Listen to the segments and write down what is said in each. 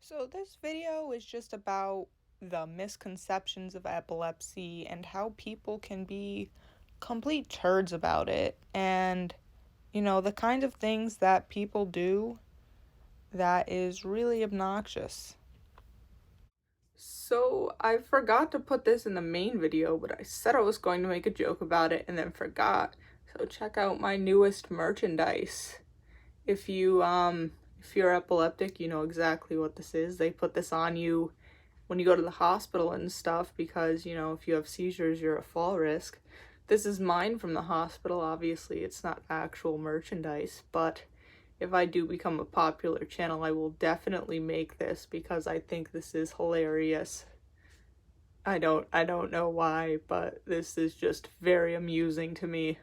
So this video is just about the misconceptions of epilepsy and how people can be complete turds about it and the kind of things that people do that is really obnoxious. So I forgot to put this in the main video, but I said I was going to make a joke about it and then forgot. So check out my newest merchandise. If you're epileptic, you know exactly what this is. They put this on you when you go to the hospital and stuff because, if you have seizures, you're a fall risk. This is mine from the hospital. Obviously, it's not actual merchandise, but if I do become a popular channel, I will definitely make this because I think this is hilarious. I don't know why, but this is just very amusing to me.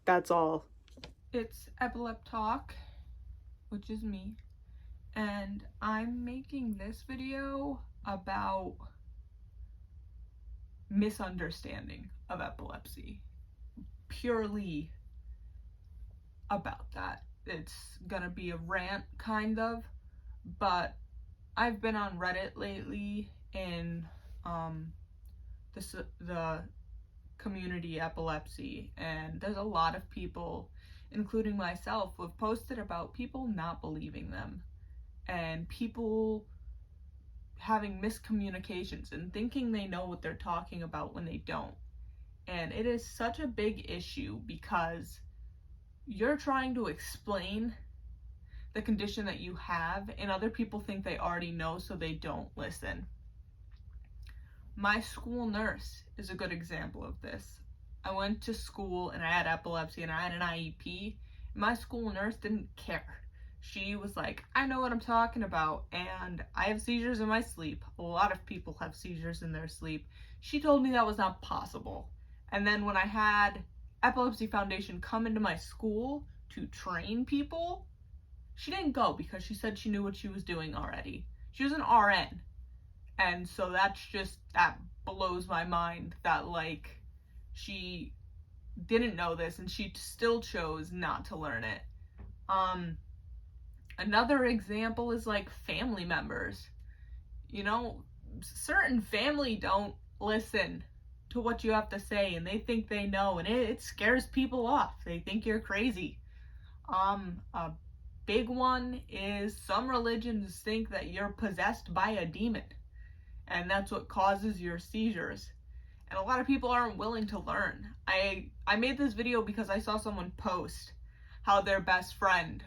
That's all. It's Epileptalk, which is me, and I'm making this video about misunderstanding of epilepsy. Purely about that. It's gonna be a rant, kind of, but I've been on Reddit lately in the community epilepsy, and there's a lot of people, including myself, who have posted about people not believing them and people having miscommunications and thinking they know what they're talking about when they don't. And it is such a big issue because you're trying to explain the condition that you have, and other people think they already know, so they don't listen. My school nurse is a good example of this. I went to school and I had epilepsy and I had an IEP. My school nurse didn't care. She was like, I know what I'm talking about, and I have seizures in my sleep. A lot of people have seizures in their sleep. She told me that was not possible. And then when I had Epilepsy Foundation come into my school to train people, she didn't go because she said she knew what she was doing already. She was an RN. And so that blows my mind that she didn't know this and she still chose not to learn it. Another example is family members. Certain family don't listen to what you have to say, and they think they know, and it scares people off. They think you're crazy. A big one is some religions think that you're possessed by a demon, and that's what causes your seizures. And a lot of people aren't willing to learn. I made this video because I saw someone post how their best friend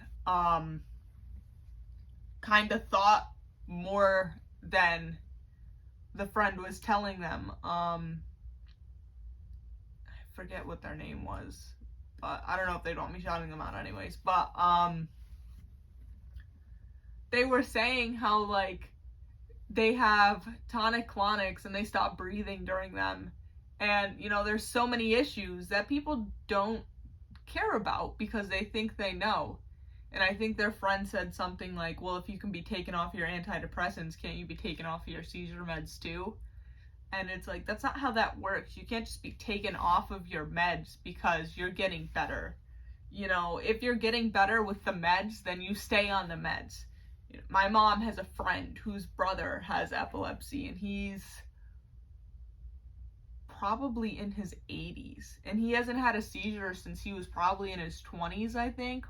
kind of thought more than the friend was telling them. I forget what their name was, but I don't know if they'd want me shouting them out anyways. But they were saying how they have tonic-clonics and they stop breathing during them. And, there's so many issues that people don't care about because they think they know. And I think their friend said something like, well, if you can be taken off your antidepressants, can't you be taken off your seizure meds too? And it's that's not how that works. You can't just be taken off of your meds because you're getting better. If you're getting better with the meds, then you stay on the meds. My mom has a friend whose brother has epilepsy, and he's probably in his 80s, and he hasn't had a seizure since he was probably in his 20s, I think.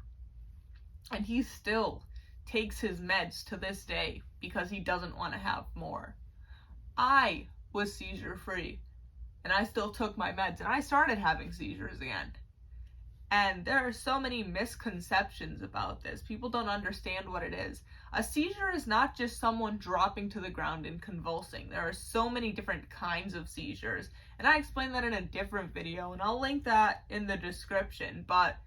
And he still takes his meds to this day because he doesn't want to have more. I was seizure free, and I still took my meds, and I started having seizures again. And there are so many misconceptions about this. People don't understand what it is. A seizure is not just someone dropping to the ground and convulsing. There are so many different kinds of seizures. And I explained that in a different video, and I'll link that in the description. But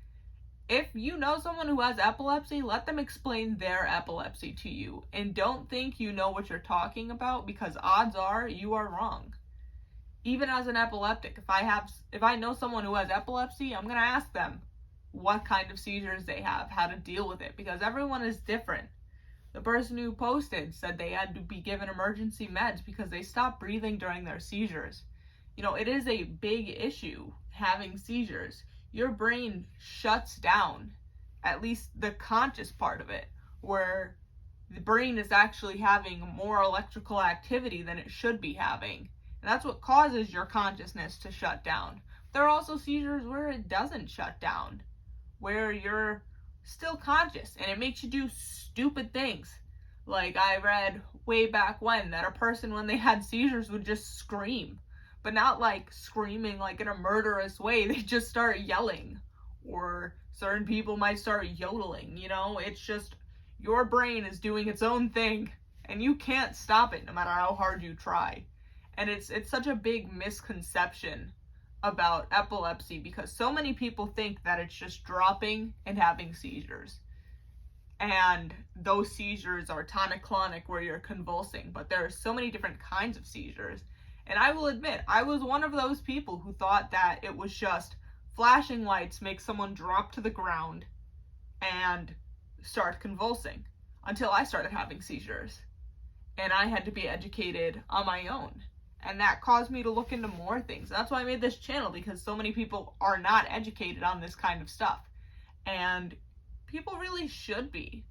if you know someone who has epilepsy, let them explain their epilepsy to you. And don't think you know what you're talking about, because odds are you are wrong. Even as an epileptic, if I know someone who has epilepsy, I'm going to ask them what kind of seizures they have, how to deal with it, because everyone is different. The person who posted said they had to be given emergency meds because they stopped breathing during their seizures. It is a big issue having seizures. Your brain shuts down, at least the conscious part of it, where the brain is actually having more electrical activity than it should be having. And that's what causes your consciousness to shut down. There are also seizures where it doesn't shut down, where you're still conscious and it makes you do stupid things. Like I read way back when that a person, when they had seizures, would just scream, but not like screaming like in a murderous way. They just start yelling, or certain people might start yodeling. It's just your brain is doing its own thing and you can't stop it no matter how hard you try. And it's such a big misconception about epilepsy, because so many people think that it's just dropping and having seizures. And those seizures are tonic-clonic, where you're convulsing, but there are so many different kinds of seizures. And I will admit, I was one of those people who thought that it was just flashing lights make someone drop to the ground and start convulsing, until I started having seizures. And I had to be educated on my own. And that caused me to look into more things. That's why I made this channel, because so many people are not educated on this kind of stuff. And people really should be.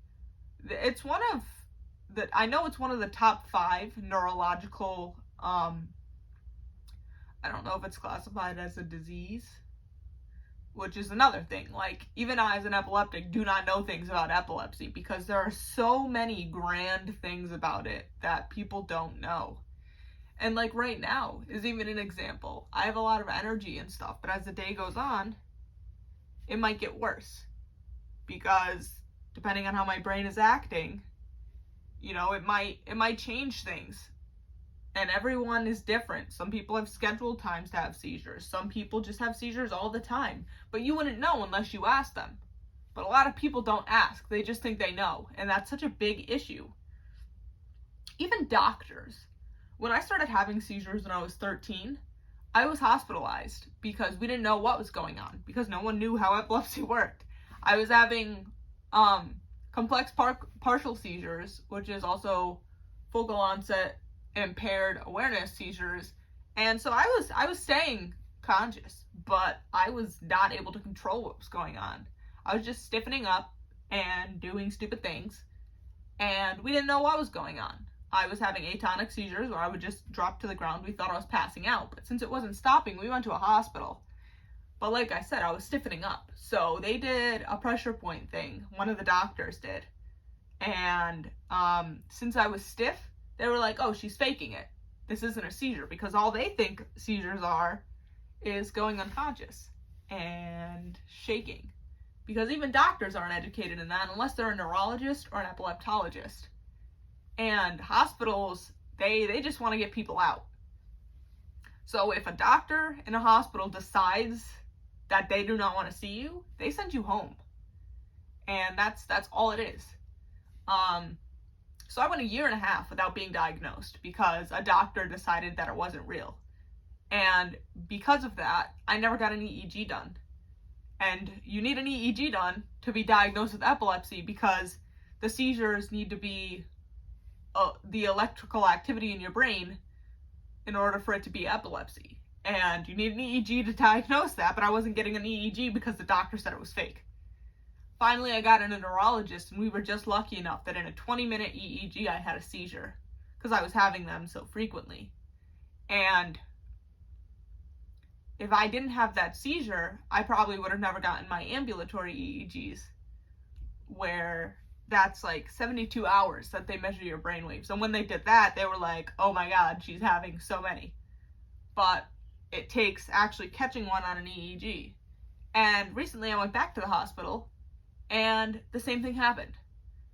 It's one of I know it's one of the top 5 neurological, I don't know if it's classified as a disease, which is another thing. Like, even I, as an epileptic, do not know things about epilepsy, because there are so many grand things about it that people don't know. And like right now is even an example. I have a lot of energy and stuff, but as the day goes on, it might get worse, because depending on how my brain is acting, it might change things. And everyone is different. Some people have scheduled times to have seizures. Some people just have seizures all the time, but you wouldn't know unless you asked them. But a lot of people don't ask. They just think they know. And that's such a big issue. Even doctors. When I started having seizures when I was 13, I was hospitalized because we didn't know what was going on, because no one knew how epilepsy worked. I was having complex partial seizures, which is also focal onset impaired awareness seizures. And so I was staying conscious, but I was not able to control what was going on. I was just stiffening up and doing stupid things, and we didn't know what was going on. I was having atonic seizures where I would just drop to the ground. We thought I was passing out, but since it wasn't stopping, we went to a hospital. But like I said, I was stiffening up. So they did a pressure point thing. One of the doctors did. And since I was stiff, they were like, oh, she's faking it. This isn't a seizure, because all they think seizures are is going unconscious and shaking. Because even doctors aren't educated in that unless they're a neurologist or an epileptologist. And hospitals, they just want to get people out. So if a doctor in a hospital decides that they do not want to see you, they send you home. And that's all it is. So I went 1.5 years without being diagnosed because a doctor decided that it wasn't real. And because of that, I never got an EEG done. And you need an EEG done to be diagnosed with epilepsy, because the seizures need to be the electrical activity in your brain in order for it to be epilepsy. And you need an EEG to diagnose that, but I wasn't getting an EEG because the doctor said it was fake. Finally, I got in a neurologist, and we were just lucky enough that in a 20-minute EEG, I had a seizure, because I was having them so frequently. And if I didn't have that seizure, I probably would have never gotten my ambulatory EEGs, where that's like 72 hours that they measure your brainwaves. And when they did that, they were like, oh my God, she's having so many. But it takes actually catching one on an EEG. And recently I went back to the hospital, and the same thing happened,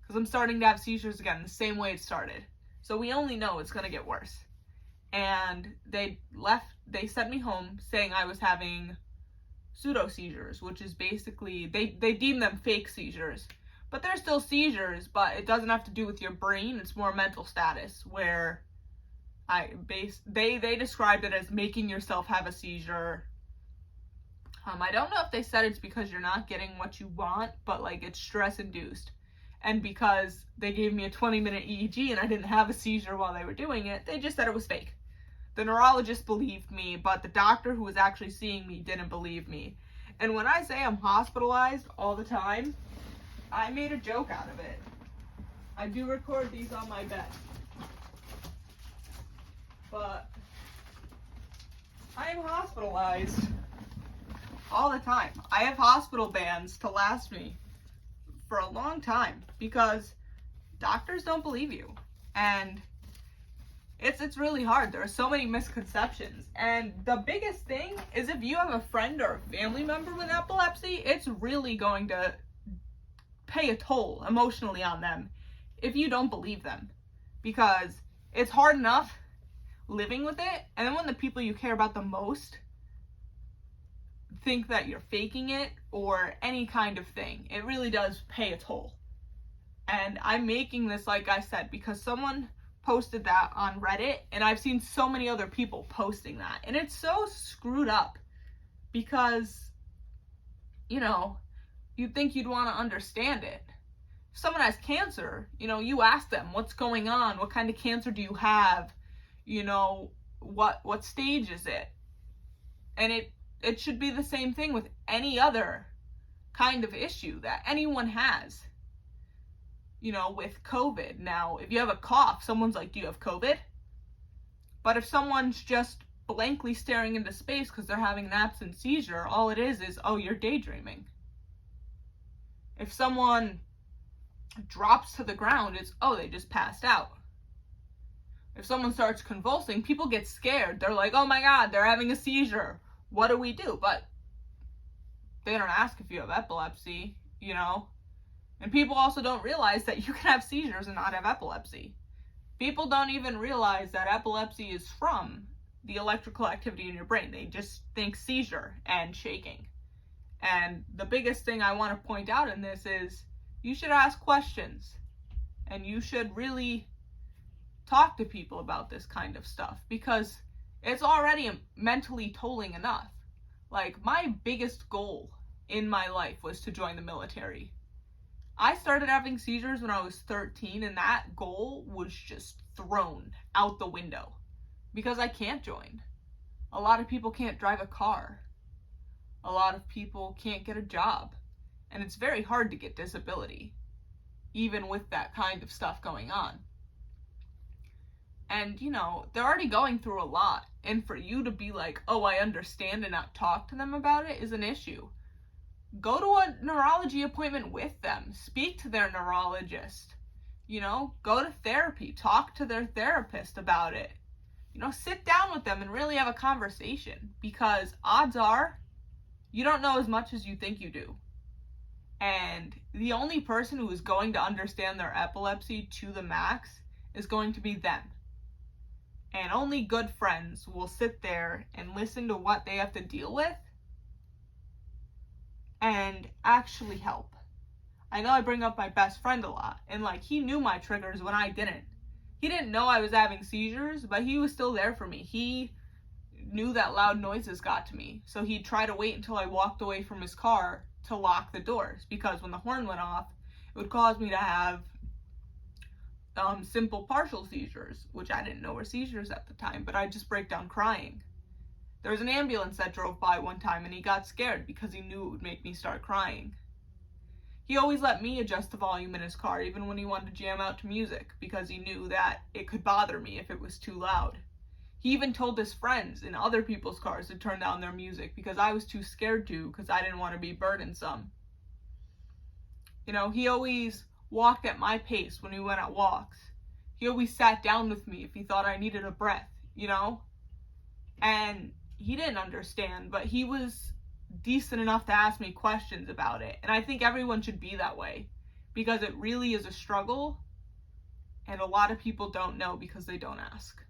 because I'm starting to have seizures again the same way it started. So we only know it's going to get worse. And they sent me home saying I was having pseudo seizures, which is basically, they deem them fake seizures. But they're still seizures, but it doesn't have to do with your brain. It's more mental status, where they described it as making yourself have a seizure. I don't know if they said it's because you're not getting what you want, but like it's stress induced. And because they gave me a 20-minute EEG and I didn't have a seizure while they were doing it, they just said it was fake. The neurologist believed me, but the doctor who was actually seeing me didn't believe me. And when I say I'm hospitalized all the time, I made a joke out of it. I do record these on my bed. But I am hospitalized all the time. I have hospital bans to last me for a long time because doctors don't believe you. And it's really hard. There are so many misconceptions. And the biggest thing is if you have a friend or a family member with epilepsy, it's really going to pay a toll emotionally on them if you don't believe them. Because it's hard enough living with it, and then when the people you care about the most think that you're faking it or any kind of thing, it really does pay a toll. And I'm making this, like I said, because someone posted that on Reddit, and I've seen so many other people posting that, and it's so screwed up because, you know, you'd think you'd want to understand it. If someone has cancer, you know, you ask them, what's going on? What kind of cancer do you have? You know, what stage is it? And it should be the same thing with any other kind of issue that anyone has. You know, with COVID. Now, if you have a cough, someone's like, do you have COVID? But if someone's just blankly staring into space because they're having an absent seizure, all it is, oh, you're daydreaming. If someone drops to the ground, it's, oh, they just passed out. If someone starts convulsing, people get scared. They're like, oh my God, they're having a seizure. What do we do? But they don't ask if you have epilepsy, you know? And people also don't realize that you can have seizures and not have epilepsy. People don't even realize that epilepsy is from the electrical activity in your brain. They just think seizure and shaking. And the biggest thing I want to point out in this is you should ask questions. And you should really talk to people about this kind of stuff because it's already mentally tolling enough. Like, my biggest goal in my life was to join the military. I started having seizures when I was 13, and that goal was just thrown out the window because I can't join. A lot of people can't drive a car. A lot of people can't get a job. And it's very hard to get disability, even with that kind of stuff going on. And, you know, they're already going through a lot. And for you to be like, oh, I understand, and not talk to them about it is an issue. Go to a neurology appointment with them. Speak to their neurologist. You know, go to therapy. Talk to their therapist about it. You know, sit down with them and really have a conversation. Because odds are, you don't know as much as you think you do. And the only person who is going to understand their epilepsy to the max is going to be them. And only good friends will sit there and listen to what they have to deal with and actually help. I know I bring up my best friend a lot, and like, he knew my triggers when I didn't. He didn't know I was having seizures, but he was still there for me. He knew that loud noises got to me, so he'd try to wait until I walked away from his car to lock the doors, because when the horn went off, it would cause me to have simple partial seizures, which I didn't know were seizures at the time, but I'd just break down crying. There was an ambulance that drove by one time, and he got scared because he knew it would make me start crying. He always let me adjust the volume in his car, even when he wanted to jam out to music, because he knew that it could bother me if it was too loud. He even told his friends in other people's cars to turn down their music because I was too scared to, because I didn't want to be burdensome. You know, he always walked at my pace when we went at walks. He always sat down with me if he thought I needed a breath, you know? And he didn't understand, but he was decent enough to ask me questions about it. And I think everyone should be that way, because it really is a struggle, and a lot of people don't know because they don't ask.